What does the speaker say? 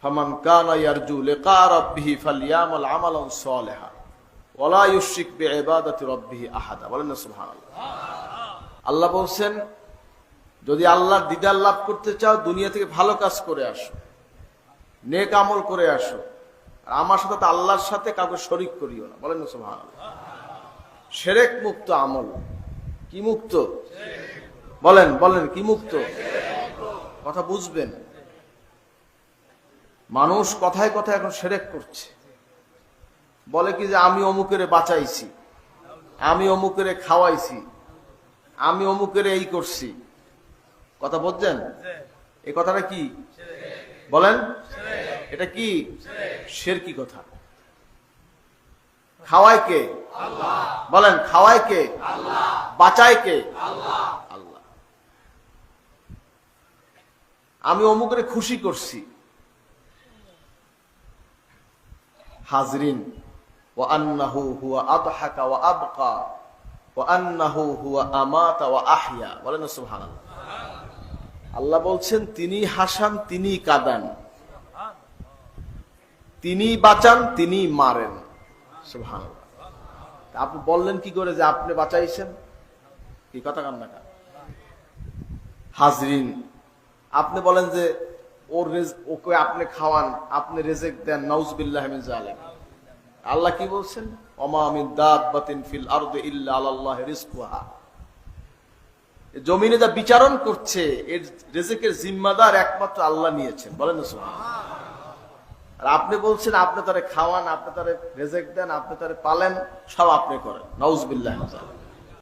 ফামান কানা ইয়ারজু লিকা রাব্বিহি ফালইয়ামাল আমালান সালিহা ওয়ালা ইউশরিক বিইবাদাতি রাব্বিহি আহাদা। বলেন না সুবহানাল্লাহ। আল্লাহ বলছেন, যদি আল্লাহর দিদার লাভ করতে চাও দুনিয়া থেকে ভালো কাজ করে আসো, নেক আমল করে আসো, আর আমার সাথে তো আল্লাহর সাথে কাউকে শরীক করিও না। বলেন না সুবহানাল্লাহ। শিরক মুক্ত আমল। কি মুক্ত? বলেন বলেন, কি মুক্ত? কথা বুঝবেন। মানুষ কথায় কথায় এখন শিরক করছে। বলে কি যে আমি অমুকেরে বাঁচাইছি, আমি অমুকেরে খাওয়াইছি, আমি অমুকেরে এই করছি। কথা বলছেন? এই কথাটা কি বলেন? এটা কি শিরকি কথা। খাওয়ায় কে? আল্লাহ। বলেন, খাওয়ায় কে? আল্লাহ। বাঁচায় কে? আল্লাহ। আল্লাহ। আমি অমুকের খুশি করছি। হাজরিন, ওয়া আন্নাহু হুয়া আদহাকা ওয়া আবকা ওয়া আন্নাহু হুয়া আমাতা ওয়া আহইয়া। বলেন সুবহানাল্লাহ। আল্লাহ বলছেন, তিনি হাসান, তিনি কাঁদান, তিনি বাঁচান, তিনি মারেন। সুবহানাল্লাহ। আপনি বললেন কি করে যে আপনি বাঁচাইছেন? কি কথা কান্না কা? হাজরিন, আপনি বলেন যে ওকে আপনি খাওয়ান, আপনি রিজিক দেন, নাউজুবিল্লাহি মিন যালিক। আল্লাহ কি বলছেন? ওমা মিন দাব্বাতিন ফিল আরদি ইল্লা আলাল্লাহি রিজকুহা। জমিনে যা বিচারণ করছে এর রিজিকের জিম্মাদার একমাত্র আল্লাহ নিয়েছেন। বলেন না সুবহানাল্লাহ। আর আপনি বলছেন আপনি তারে খাওয়ান, আপনি তারে রিজিক দেন, আপনি তারে পালেন, সব আপনি করেন। নাউজুবিল্লাহি মিন যালিক।